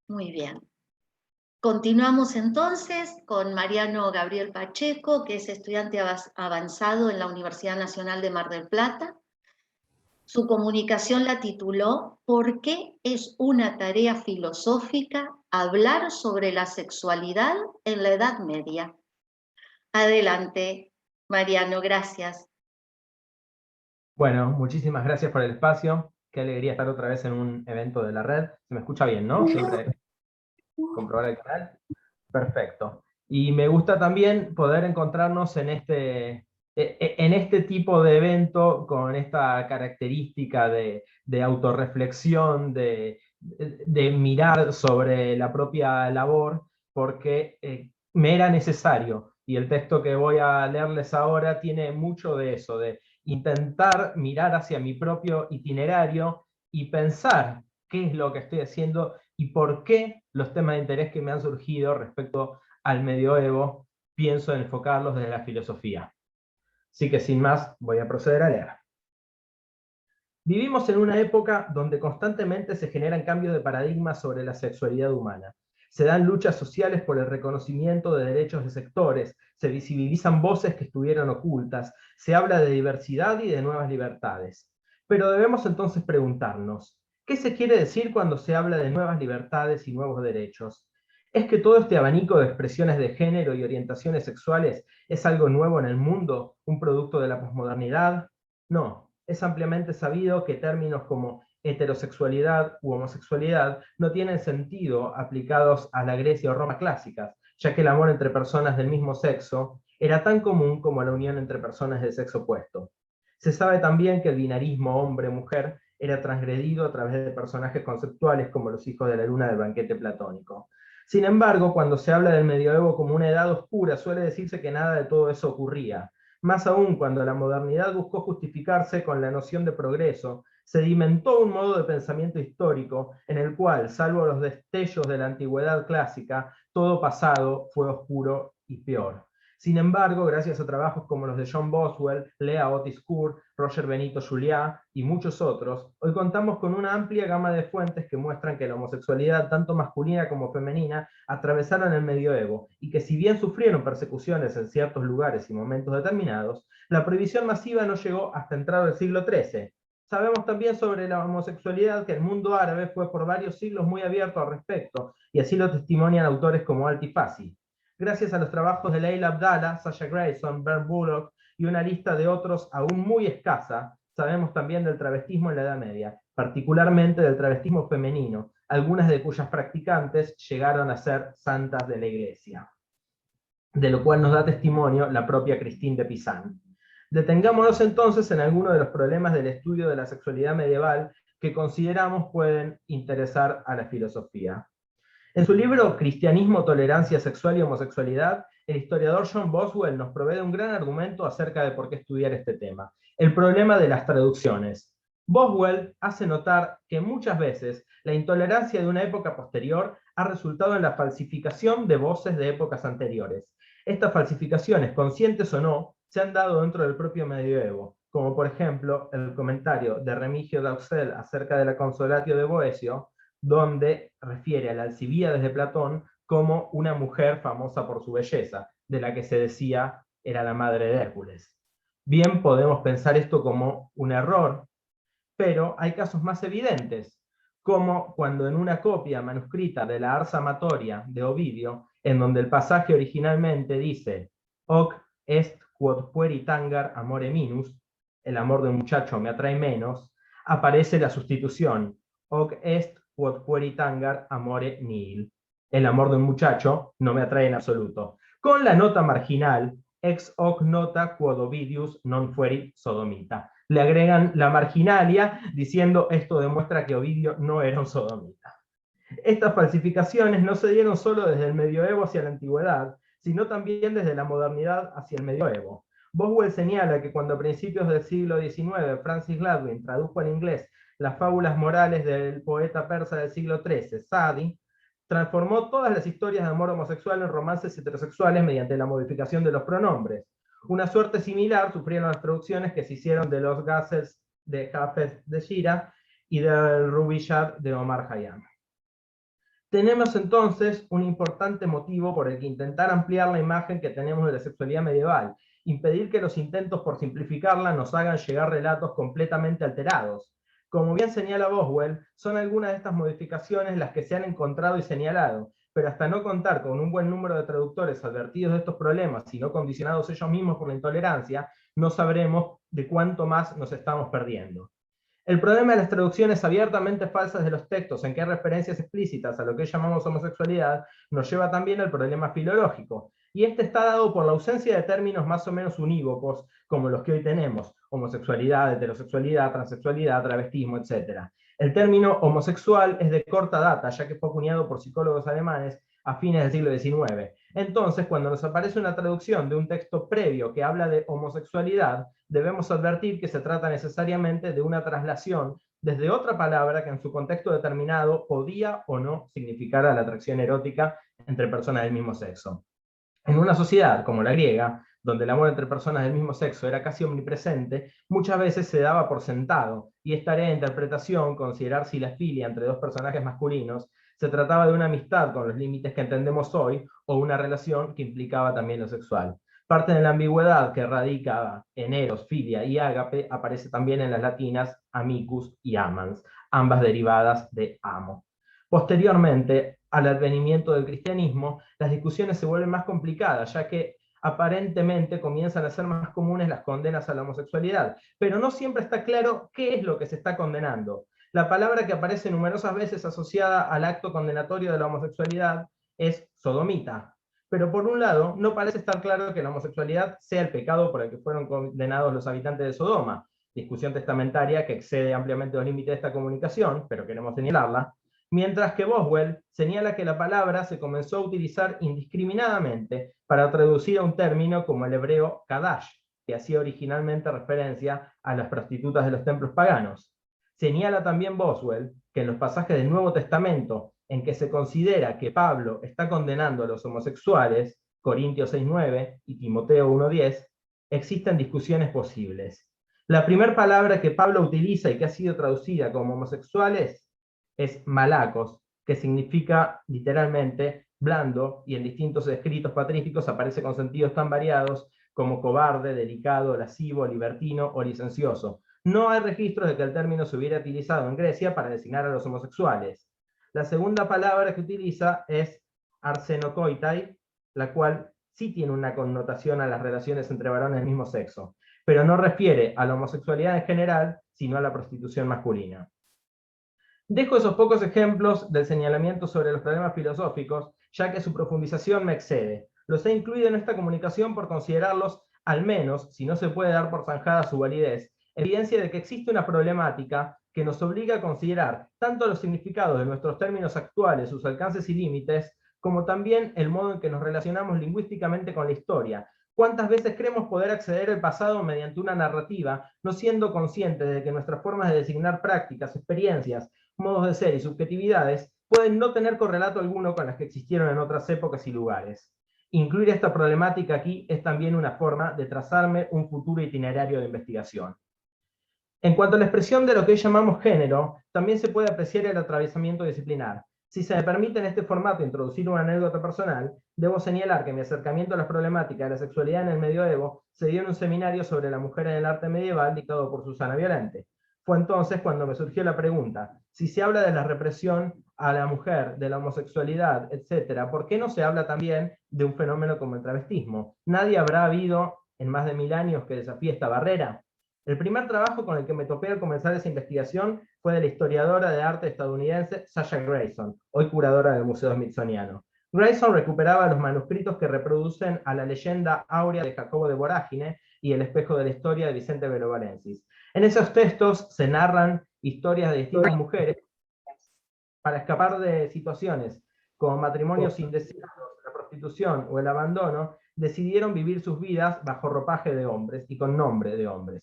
Muy bien. Continuamos entonces con Mariano Gabriel Pacheco, que es estudiante avanzado en la Universidad Nacional de Mar del Plata. Su comunicación la tituló ¿Por qué es una tarea filosófica hablar sobre la sexualidad en la Edad Media? Adelante, Mariano, gracias. Bueno, muchísimas gracias por el espacio. Qué alegría estar otra vez en un evento de la red. Se me escucha bien, ¿no? Siempre comprobar el canal. Perfecto. Y me gusta también poder encontrarnos en este tipo de evento con esta característica de autorreflexión, de mirar sobre la propia labor, porque me era necesario. Y el texto que voy a leerles ahora tiene mucho de eso, de intentar mirar hacia mi propio itinerario y pensar qué es lo que estoy haciendo y por qué los temas de interés que me han surgido respecto al medioevo pienso en enfocarlos desde la filosofía. Así que sin más, voy a proceder a leer. Vivimos en una época donde constantemente se generan cambios de paradigma sobre la sexualidad humana. Se dan luchas sociales por el reconocimiento de derechos de sectores, se visibilizan voces que estuvieron ocultas, se habla de diversidad y de nuevas libertades. Pero debemos entonces preguntarnos, ¿qué se quiere decir cuando se habla de nuevas libertades y nuevos derechos? ¿Es que todo este abanico de expresiones de género y orientaciones sexuales es algo nuevo en el mundo, un producto de la posmodernidad? No, es ampliamente sabido que términos como heterosexualidad u homosexualidad no tienen sentido aplicados a la Grecia o Roma clásicas, ya que el amor entre personas del mismo sexo era tan común como la unión entre personas del sexo opuesto. Se sabe también que el binarismo hombre-mujer era transgredido a través de personajes conceptuales como los hijos de la luna del banquete platónico. Sin embargo, cuando se habla del medioevo como una edad oscura, suele decirse que nada de todo eso ocurría. Más aún cuando la modernidad buscó justificarse con la noción de progreso, sedimentó un modo de pensamiento histórico en el cual, salvo los destellos de la antigüedad clásica, todo pasado fue oscuro y peor. Sin embargo, gracias a trabajos como los de John Boswell, Lea Otis Kur, Roger Benito Juliá y muchos otros, hoy contamos con una amplia gama de fuentes que muestran que la homosexualidad, tanto masculina como femenina, atravesaron el medioevo, y que si bien sufrieron persecuciones en ciertos lugares y momentos determinados, la prohibición masiva no llegó hasta entrado el siglo XIII. Sabemos también sobre la homosexualidad que el mundo árabe fue por varios siglos muy abierto al respecto, y así lo testimonian autores como Al-Tifasi. Gracias a los trabajos de Leila Abdallah, Sasha Grayson, Bert Bullock y una lista de otros aún muy escasa, sabemos también del travestismo en la Edad Media, particularmente del travestismo femenino, algunas de cuyas practicantes llegaron a ser santas de la Iglesia, de lo cual nos da testimonio la propia Christine de Pizan. Detengámonos entonces en algunos de los problemas del estudio de la sexualidad medieval que consideramos pueden interesar a la filosofía. En su libro Cristianismo, Tolerancia Sexual y Homosexualidad, el historiador John Boswell nos provee un gran argumento acerca de por qué estudiar este tema: el problema de las traducciones. Boswell hace notar que muchas veces la intolerancia de una época posterior ha resultado en la falsificación de voces de épocas anteriores. Estas falsificaciones, conscientes o no, se han dado dentro del propio medioevo, como por ejemplo el comentario de Remigio d'Auxel acerca de la Consolatio de Boecio, donde refiere a la Alcibíades de Platón como una mujer famosa por su belleza, de la que se decía era la madre de Hércules. Bien podemos pensar esto como un error, pero hay casos más evidentes, como cuando en una copia manuscrita de la Ars Amatoria de Ovidio, en donde el pasaje originalmente dice hoc est quod pueri tangar amore minus, el amor de un muchacho me atrae menos, aparece la sustitución hoc est quod pueri tangar amore nihil, el amor de un muchacho no me atrae en absoluto, con la nota marginal ex hoc nota quod Ovidius non fueri sodomita. Le agregan la marginalia diciendo esto demuestra que Ovidio no era un sodomita. Estas falsificaciones no se dieron solo desde el medioevo hacia la antigüedad, sino también desde la modernidad hacia el medioevo. Boswell señala que cuando a principios del siglo XIX Francis Gladwin tradujo al inglés las fábulas morales del poeta persa del siglo XIII, Sadi, transformó todas las historias de amor homosexual en romances heterosexuales mediante la modificación de los pronombres. Una suerte similar sufrieron las traducciones que se hicieron de los Ghazels de Hafez de Shira y del Rubaiyat de Omar Khayyam. Tenemos entonces un importante motivo por el que intentar ampliar la imagen que tenemos de la sexualidad medieval, impedir que los intentos por simplificarla nos hagan llegar relatos completamente alterados. Como bien señala Boswell, son algunas de estas modificaciones las que se han encontrado y señalado, pero hasta no contar con un buen número de traductores advertidos de estos problemas y no condicionados ellos mismos por la intolerancia, no sabremos de cuánto más nos estamos perdiendo. El problema de las traducciones abiertamente falsas de los textos en que hay referencias explícitas a lo que hoy llamamos homosexualidad nos lleva también al problema filológico, y este está dado por la ausencia de términos más o menos unívocos como los que hoy tenemos: homosexualidad, heterosexualidad, transexualidad, travestismo, etc. El término homosexual es de corta data, ya que fue acuñado por psicólogos alemanes a fines del siglo XIX. Entonces, cuando nos aparece una traducción de un texto previo que habla de homosexualidad, debemos advertir que se trata necesariamente de una traslación desde otra palabra que en su contexto determinado podía o no significar la atracción erótica entre personas del mismo sexo. En una sociedad como la griega, donde el amor entre personas del mismo sexo era casi omnipresente, muchas veces se daba por sentado, y es tarea de interpretación considerar si la filia entre dos personajes masculinos se trataba de una amistad con los límites que entendemos hoy, o una relación que implicaba también lo sexual. Parte de la ambigüedad que radica en eros, filia y ágape aparece también en las latinas amicus y amans, ambas derivadas de amo. Posteriormente, al advenimiento del cristianismo, las discusiones se vuelven más complicadas, ya que aparentemente comienzan a ser más comunes las condenas a la homosexualidad, pero no siempre está claro qué es lo que se está condenando. La palabra que aparece numerosas veces asociada al acto condenatorio de la homosexualidad es sodomita, pero por un lado no parece estar claro que la homosexualidad sea el pecado por el que fueron condenados los habitantes de Sodoma, discusión testamentaria que excede ampliamente los límites de esta comunicación, pero queremos señalarla, mientras que Boswell señala que la palabra se comenzó a utilizar indiscriminadamente para traducir a un término como el hebreo kadash, que hacía originalmente referencia a las prostitutas de los templos paganos. Señala también Boswell que en los pasajes del Nuevo Testamento en que se considera que Pablo está condenando a los homosexuales, Corintios 6:9 y Timoteo 1:10, existen discusiones posibles. La primera palabra que Pablo utiliza y que ha sido traducida como homosexuales es malacos, que significa literalmente blando, y en distintos escritos patrísticos aparece con sentidos tan variados como cobarde, delicado, lascivo, libertino o licencioso. No hay registros de que el término se hubiera utilizado en Grecia para designar a los homosexuales. La segunda palabra que utiliza es arsenokoitai, la cual sí tiene una connotación a las relaciones entre varones del mismo sexo, pero no refiere a la homosexualidad en general, sino a la prostitución masculina. Dejo esos pocos ejemplos del señalamiento sobre los problemas filosóficos, ya que su profundización me excede. Los he incluido en esta comunicación por considerarlos, al menos, si no se puede dar por zanjada su validez, evidencia de que existe una problemática que nos obliga a considerar tanto los significados de nuestros términos actuales, sus alcances y límites, como también el modo en que nos relacionamos lingüísticamente con la historia. ¿Cuántas veces creemos poder acceder al pasado mediante una narrativa, no siendo conscientes de que nuestras formas de designar prácticas, experiencias, modos de ser y subjetividades pueden no tener correlato alguno con las que existieron en otras épocas y lugares? Incluir esta problemática aquí es también una forma de trazarme un futuro itinerario de investigación. En cuanto a la expresión de lo que hoy llamamos género, también se puede apreciar el atravesamiento disciplinar. Si se me permite en este formato introducir una anécdota personal, debo señalar que mi acercamiento a las problemáticas de la sexualidad en el medioevo se dio en un seminario sobre la mujer en el arte medieval dictado por Susana Violente. Fue entonces cuando me surgió la pregunta: si se habla de la represión a la mujer, de la homosexualidad, etc., ¿por qué no se habla también de un fenómeno como el travestismo? ¿Nadie habrá habido en más de 1000 años que desafíe esta barrera? El primer trabajo con el que me topé al comenzar esa investigación fue de la historiadora de arte estadounidense Sasha Grayson, hoy curadora del Museo Smithsoniano. Grayson recuperaba los manuscritos que reproducen a la leyenda áurea de Jacobo de Vorágine y el espejo de la historia de Vicente Belovalensis. En esos textos se narran historias de distintas mujeres para escapar de situaciones como matrimonios indeseados, la prostitución o el abandono, decidieron vivir sus vidas bajo ropaje de hombres y con nombre de hombres.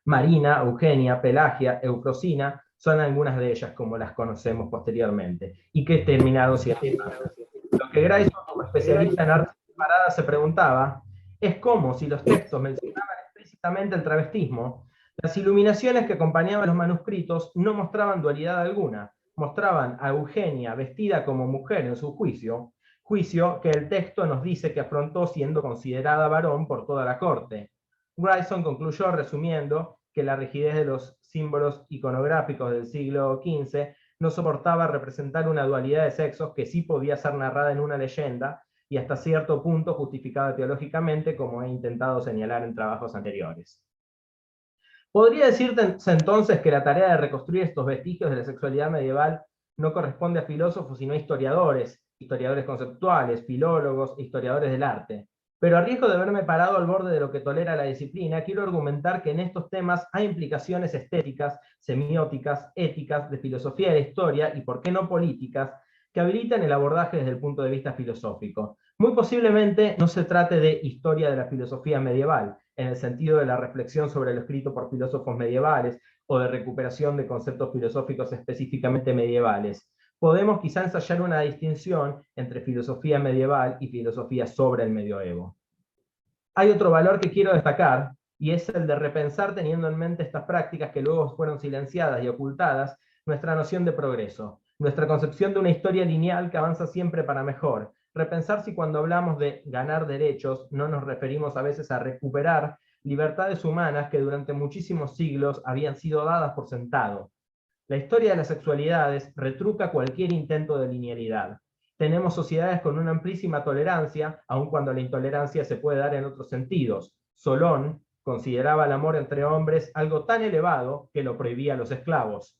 Marina, Eugenia, Pelagia, Eufrosina son algunas de ellas como las conocemos posteriormente, y que terminaron siendo. Lo que Grayson, como especialista en arte separada, se preguntaba es cómo, si los textos mencionaban explícitamente el travestismo, las iluminaciones que acompañaban los manuscritos no mostraban dualidad alguna, mostraban a Eugenia vestida como mujer en su juicio que el texto nos dice que afrontó siendo considerada varón por toda la corte. Grayson concluyó resumiendo que la rigidez de los símbolos iconográficos del siglo XV no soportaba representar una dualidad de sexos que sí podía ser narrada en una leyenda y hasta cierto punto justificada teológicamente, como he intentado señalar en trabajos anteriores. ¿Podría decirse entonces que la tarea de reconstruir estos vestigios de la sexualidad medieval no corresponde a filósofos sino a historiadores, historiadores conceptuales, filólogos, historiadores del arte? Pero a riesgo de verme parado al borde de lo que tolera la disciplina, quiero argumentar que en estos temas hay implicaciones estéticas, semióticas, éticas, de filosofía de la historia y, por qué no, políticas, que habilitan el abordaje desde el punto de vista filosófico. Muy posiblemente no se trate de historia de la filosofía medieval, en el sentido de la reflexión sobre lo escrito por filósofos medievales o de recuperación de conceptos filosóficos específicamente medievales. Podemos quizá ensayar una distinción entre filosofía medieval y filosofía sobre el medioevo. Hay otro valor que quiero destacar, y es el de repensar, teniendo en mente estas prácticas que luego fueron silenciadas y ocultadas, nuestra noción de progreso, nuestra concepción de una historia lineal que avanza siempre para mejor. Repensar si cuando hablamos de ganar derechos no nos referimos a veces a recuperar libertades humanas que durante muchísimos siglos habían sido dadas por sentado. La historia de las sexualidades retruca cualquier intento de linealidad. Tenemos sociedades con una amplísima tolerancia, aun cuando la intolerancia se puede dar en otros sentidos. Solón consideraba el amor entre hombres algo tan elevado que lo prohibía a los esclavos.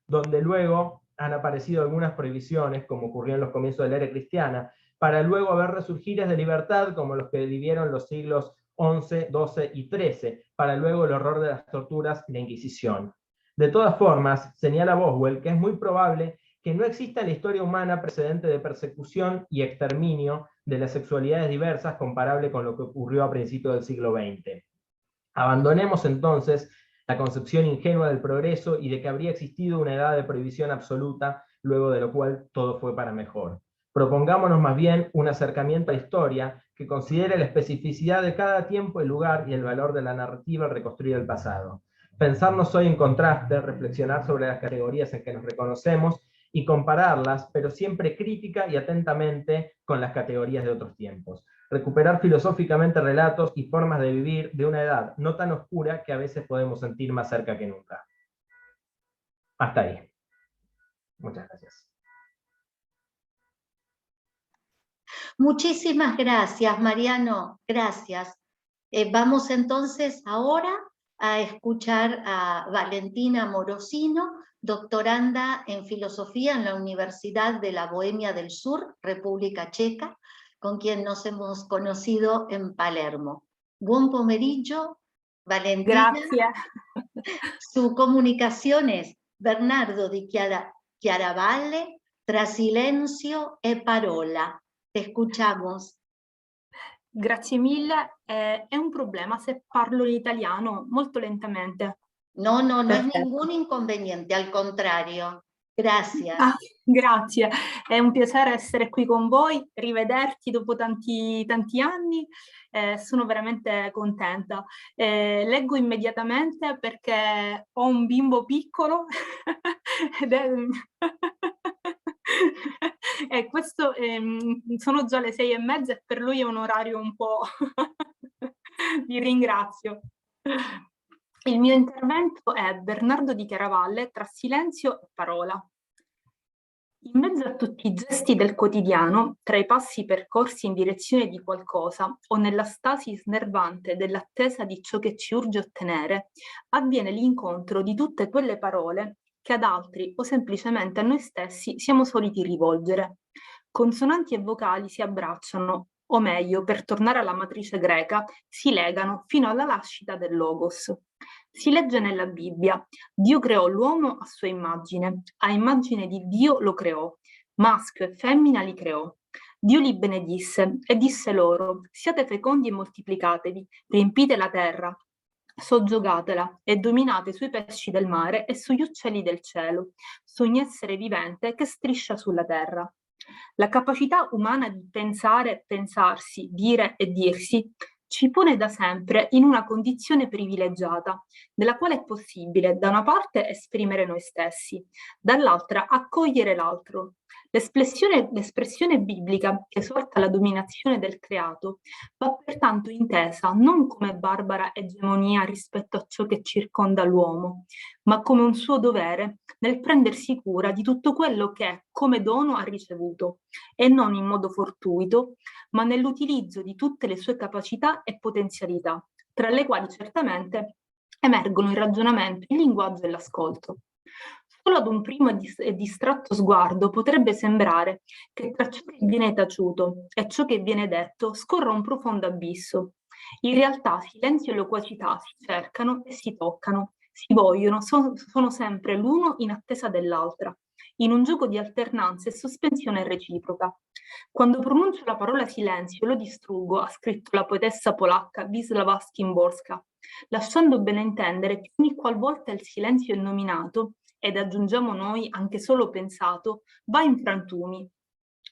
Donde luego han aparecido algunas prohibiciones, como ocurrió en los comienzos de la era cristiana, para luego haber resurgires de libertad, como los que vivieron los siglos XI, XII y XIII, para luego el horror de las torturas y la Inquisición. De todas formas, señala Boswell que es muy probable que no exista en la historia humana precedente de persecución y exterminio de las sexualidades diversas comparable con lo que ocurrió a principios del siglo XX. Abandonemos entonces la concepción ingenua del progreso y de que habría existido una edad de prohibición absoluta, luego de lo cual todo fue para mejor. Propongámonos más bien un acercamiento a la historia que considere la especificidad de cada tiempo, el lugar y el valor de la narrativa al reconstruir el pasado. Pensarnos hoy en contraste, reflexionar sobre las categorías en que nos reconocemos y compararlas, pero siempre crítica y atentamente con las categorías de otros tiempos. Recuperar filosóficamente relatos y formas de vivir de una edad no tan oscura que a veces podemos sentir más cerca que nunca. Hasta ahí. Muchas gracias. Muchísimas gracias, Mariano. Gracias. Vamos entonces ahora a escuchar a Valentina Morosino, doctoranda en filosofía en la Universidad de la Bohemia del Sur, República Checa, con quien nos hemos conocido en Palermo. Buon pomeriggio, Valentina. Gracias. Su comunicación es Bernardo di Chiaravalle, tra silenzio e parola. Te escuchamos. Grazie mille. È un problema se parlo l'italiano molto lentamente. No, no Perfetto. es ningún inconveniente, al contrario. Gracias. Grazie, è un piacere essere qui con voi, rivederti dopo tanti anni, sono veramente contenta. Leggo immediatamente perché ho un bimbo piccolo e questo sono già le 6:30 e per lui è un orario un po'... Vi ringrazio. Il mio intervento è Bernardo di Chiaravalle, tra silenzio e parola. In mezzo a tutti i gesti del quotidiano, tra i passi percorsi in direzione di qualcosa o nella stasi snervante dell'attesa di ciò che ci urge ottenere, avviene l'incontro di tutte quelle parole che ad altri o semplicemente a noi stessi siamo soliti rivolgere. Consonanti e vocali si abbracciano, o meglio, per tornare alla matrice greca, si legano fino alla nascita del Logos. Si legge nella Bibbia: Dio creò l'uomo a sua immagine, a immagine di Dio lo creò, maschio e femmina li creò. Dio li benedisse e disse loro: siate fecondi e moltiplicatevi, riempite la terra, soggiogatela e dominate sui pesci del mare e sugli uccelli del cielo, su ogni essere vivente che striscia sulla terra. La capacità umana di pensare, pensarsi, dire e dirsi ci pone da sempre in una condizione privilegiata, nella quale è possibile da una parte esprimere noi stessi, dall'altra accogliere l'altro. L'espressione biblica che esorta la dominazione del creato va pertanto intesa non come barbara egemonia rispetto a ciò che circonda l'uomo, ma come un suo dovere nel prendersi cura di tutto quello che come dono ha ricevuto, e non in modo fortuito, ma nell'utilizzo di tutte le sue capacità e potenzialità, tra le quali certamente emergono il ragionamento, il linguaggio e l'ascolto. Solo ad un primo e distratto sguardo potrebbe sembrare che tra ciò che viene taciuto e ciò che viene detto scorra un profondo abisso. In realtà silenzio e loquacità si cercano e si toccano, si vogliono, sono sempre l'uno in attesa dell'altra, in un gioco di alternanza e sospensione reciproca. Quando pronuncio la parola silenzio lo distruggo, ha scritto la poetessa polacca Wisława Szymborska, lasciando ben intendere che ogni qualvolta il silenzio è nominato, ed aggiungiamo noi anche solo pensato, va in frantumi.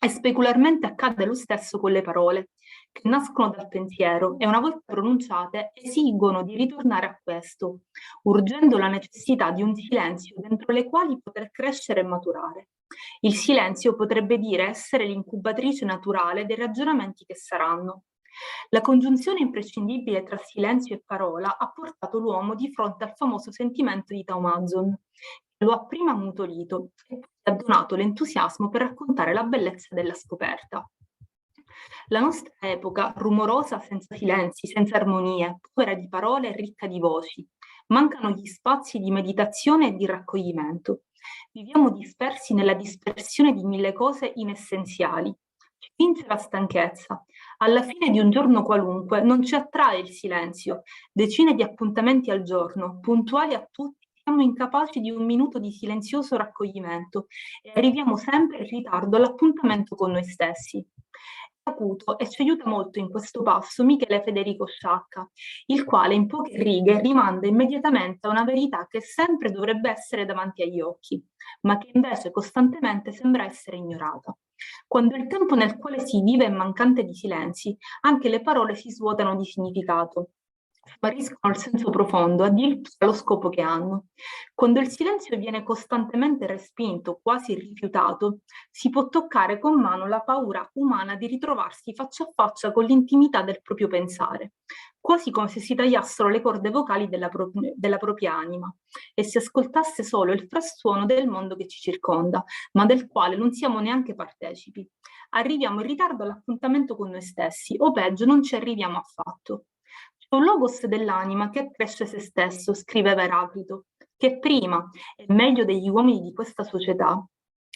E specularmente accade lo stesso con le parole, che nascono dal pensiero e una volta pronunciate esigono di ritornare a questo, urgendo la necessità di un silenzio dentro le quali poter crescere e maturare. Il silenzio potrebbe dire essere l'incubatrice naturale dei ragionamenti che saranno. La congiunzione imprescindibile tra silenzio e parola ha portato l'uomo di fronte al famoso sentimento di Taumatzon, che lo ha prima ammutolito e poi ha donato l'entusiasmo per raccontare la bellezza della scoperta. La nostra epoca, rumorosa, senza silenzi, senza armonie, povera di parole e ricca di voci, mancano gli spazi di meditazione e di raccoglimento. Viviamo dispersi nella dispersione di mille cose inessenziali. Ci vince la stanchezza. Alla fine di un giorno qualunque non ci attrae il silenzio. Decine di appuntamenti al giorno, puntuali a tutti, siamo incapaci di un minuto di silenzioso raccoglimento e arriviamo sempre in ritardo all'appuntamento con noi stessi. Acuto e ci aiuta molto in questo passo Michele Federico Sciacca, il quale in poche righe rimanda immediatamente a una verità che sempre dovrebbe essere davanti agli occhi, ma che invece costantemente sembra essere ignorata. Quando il tempo nel quale si vive è mancante di silenzi, anche le parole si svuotano di significato, spariscono il senso profondo, addirittura lo scopo che hanno. Quando il silenzio viene costantemente respinto, quasi rifiutato, si può toccare con mano la paura umana di ritrovarsi faccia a faccia con l'intimità del proprio pensare, quasi come se si tagliassero le corde vocali della propria anima e si ascoltasse solo il frastuono del mondo che ci circonda, ma del quale non siamo neanche partecipi. Arriviamo in ritardo all'appuntamento con noi stessi, o peggio, non ci arriviamo affatto. C'è un logos dell'anima che accresce se stesso, scriveva Eraclito, che prima e meglio degli uomini di questa società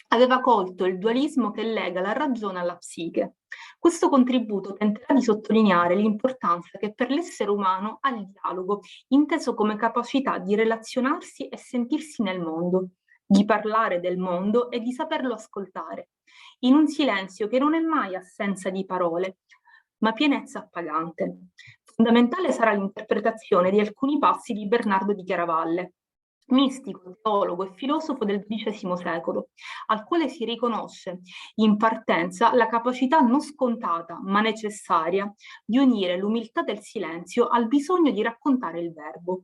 aveva colto il dualismo che lega la ragione alla psiche. Questo contributo tenterà di sottolineare l'importanza che per l'essere umano ha il dialogo, inteso come capacità di relazionarsi e sentirsi nel mondo, di parlare del mondo e di saperlo ascoltare, in un silenzio che non è mai assenza di parole, ma pienezza appagante. Fondamentale sarà l'interpretazione di alcuni passi di Bernardo di Chiaravalle, mistico, teologo e filosofo del XII secolo, al quale si riconosce in partenza la capacità non scontata ma necessaria di unire l'umiltà del silenzio al bisogno di raccontare il verbo.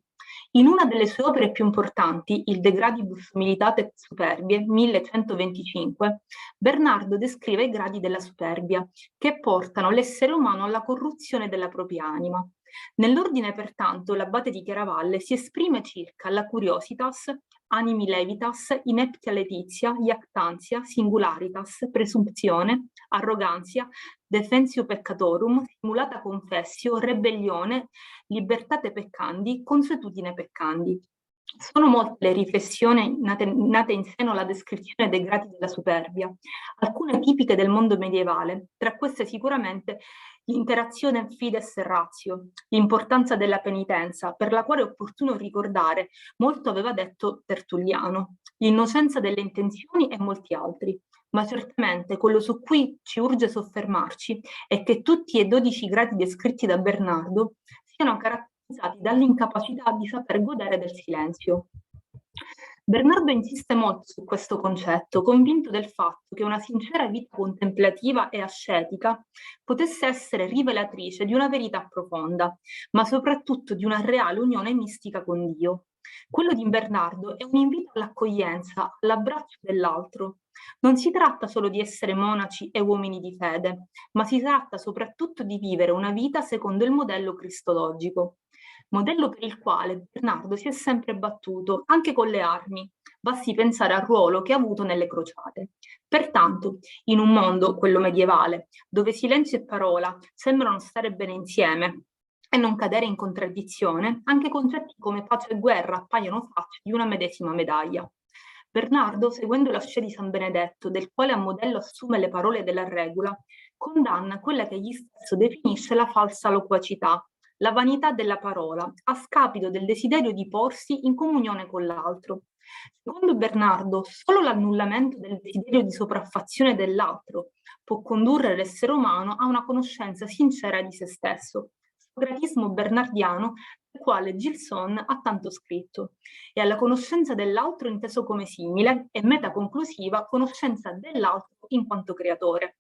In una delle sue opere più importanti, il De Gradibus Humilitate Superbie, 1125, Bernardo descrive i gradi della superbia, che portano l'essere umano alla corruzione della propria anima. Nell'ordine, pertanto, l'abate di Chiaravalle si esprime circa la curiositas, animi levitas, ineptia letizia, iactantia, singularitas, presumpzione, arrogantia, defensio peccatorum, simulata confessio, rebellione, libertate peccandi, consuetudine peccandi. Sono molte le riflessioni nate in seno alla descrizione dei gradi della superbia, alcune tipiche del mondo medievale, tra queste sicuramente l'interazione fides e ratio, l'importanza della penitenza, per la quale è opportuno ricordare, molto aveva detto Tertulliano, l'innocenza delle intenzioni e molti altri. Ma certamente quello su cui ci urge soffermarci è che tutti e 12 gradi descritti da Bernardo siano caratterizzati dall'incapacità di saper godere del silenzio. Bernardo insiste molto su questo concetto, convinto del fatto che una sincera vita contemplativa e ascetica potesse essere rivelatrice di una verità profonda, ma soprattutto di una reale unione mistica con Dio. Quello di Bernardo è un invito all'accoglienza, all'abbraccio dell'altro. Non si tratta solo di essere monaci e uomini di fede, ma si tratta soprattutto di vivere una vita secondo il modello cristologico, modello per il quale Bernardo si è sempre battuto, anche con le armi. Basti pensare al ruolo che ha avuto nelle crociate. Pertanto, in un mondo, quello medievale, dove silenzio e parola sembrano stare bene insieme e non cadere in contraddizione, anche concetti come pace e guerra appaiono facce di una medesima medaglia. Bernardo, seguendo la scia di San Benedetto, del quale a modello assume le parole della regola, condanna quella che egli stesso definisce la falsa loquacità, la vanità della parola, a scapito del desiderio di porsi in comunione con l'altro. Secondo Bernardo, solo l'annullamento del desiderio di sopraffazione dell'altro può condurre l'essere umano a una conoscenza sincera di se stesso, socratismo bernardiano del quale Gilson ha tanto scritto, e alla conoscenza dell'altro inteso come simile e metaconclusiva conoscenza dell'altro in quanto creatore.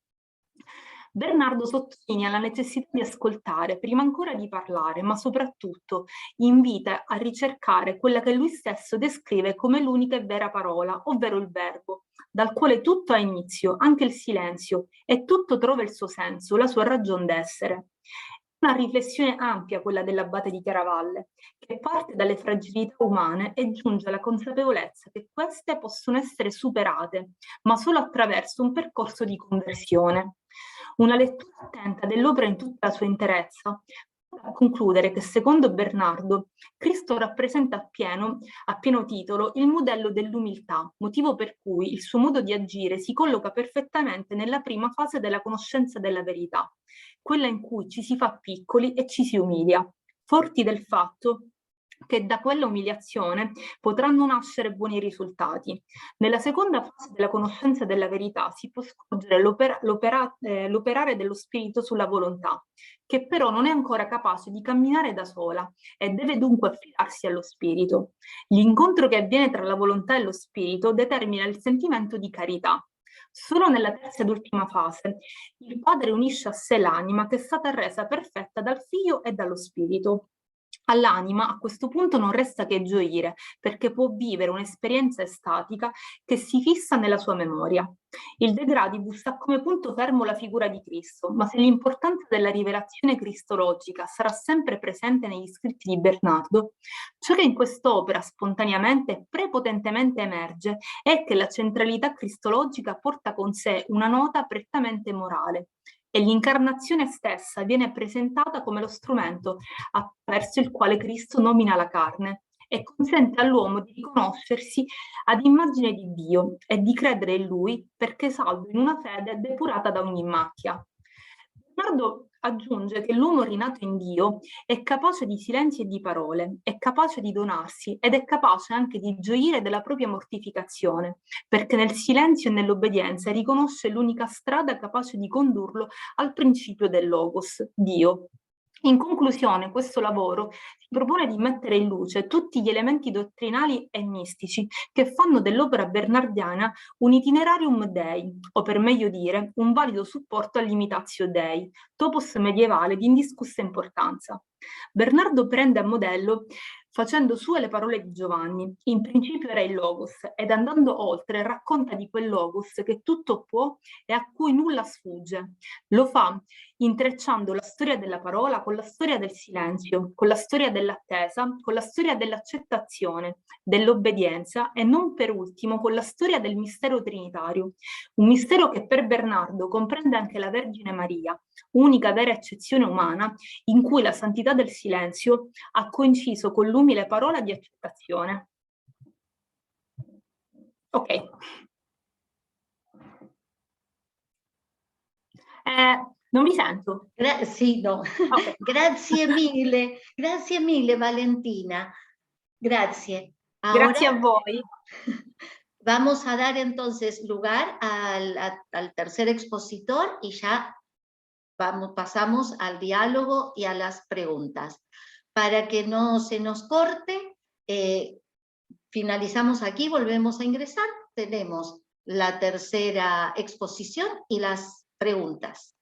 Bernardo sottolinea la necessità di ascoltare prima ancora di parlare, ma soprattutto invita a ricercare quella che lui stesso descrive come l'unica e vera parola, ovvero il verbo, dal quale tutto ha inizio, anche il silenzio, e tutto trova il suo senso, la sua ragion d'essere. Una riflessione ampia quella dell'abate di Chiaravalle, che parte dalle fragilità umane e giunge alla consapevolezza che queste possono essere superate, ma solo attraverso un percorso di conversione. Una lettura attenta dell'opera in tutta la sua interezza a concludere che secondo Bernardo Cristo rappresenta a pieno titolo il modello dell'umiltà, motivo per cui il suo modo di agire si colloca perfettamente nella prima fase della conoscenza della verità, quella in cui ci si fa piccoli e ci si umilia, forti del fatto che da quella umiliazione potranno nascere buoni risultati. Nella seconda fase della conoscenza della verità si può scorgere l'operare dello spirito sulla volontà, che però non è ancora capace di camminare da sola e deve dunque affidarsi allo spirito. L'incontro che avviene tra la volontà e lo spirito determina il sentimento di carità. Solo nella terza ed ultima fase il Padre unisce a sé l'anima che è stata resa perfetta dal Figlio e dallo Spirito. All'anima a questo punto non resta che gioire, perché può vivere un'esperienza estatica che si fissa nella sua memoria. Il De Gradibus ha come punto fermo la figura di Cristo, ma se l'importanza della rivelazione cristologica sarà sempre presente negli scritti di Bernardo, ciò che in quest'opera spontaneamente e prepotentemente emerge è che la centralità cristologica porta con sé una nota prettamente morale, e l'incarnazione stessa viene presentata come lo strumento attraverso il quale Cristo nomina la carne e consente all'uomo di riconoscersi ad immagine di Dio e di credere in Lui perché salvo in una fede depurata da ogni macchia. Bernardo aggiunge che l'uomo rinato in Dio è capace di silenzi e di parole, è capace di donarsi ed è capace anche di gioire della propria mortificazione, perché nel silenzio e nell'obbedienza riconosce l'unica strada capace di condurlo al principio del Logos, Dio. In conclusione, questo lavoro si propone di mettere in luce tutti gli elementi dottrinali e mistici che fanno dell'opera bernardiana un itinerarium Dei, o per meglio dire, un valido supporto all'imitatio Dei, topos medievale di indiscussa importanza. Bernardo prende a modello facendo sue le parole di Giovanni. In principio era il Logos, ed andando oltre racconta di quel Logos che tutto può e a cui nulla sfugge. Lo fa intrecciando la storia della parola con la storia del silenzio, con la storia dell'attesa, con la storia dell'accettazione, dell'obbedienza e non per ultimo con la storia del mistero trinitario, un mistero che per Bernardo comprende anche la Vergine Maria, unica vera eccezione umana in cui la santità del silenzio ha coinciso con l'umile parola di accettazione. Ok. Non vi sento. Sì, no. Okay. Grazie mille Valentina. Grazie. Ahora, grazie a voi. Vamos a dar entonces lugar al tercer expositor y ya pasamos al diálogo y a las preguntas. Para que no se nos corte, finalizamos aquí, volvemos a ingresar, tenemos la tercera exposición y las preguntas.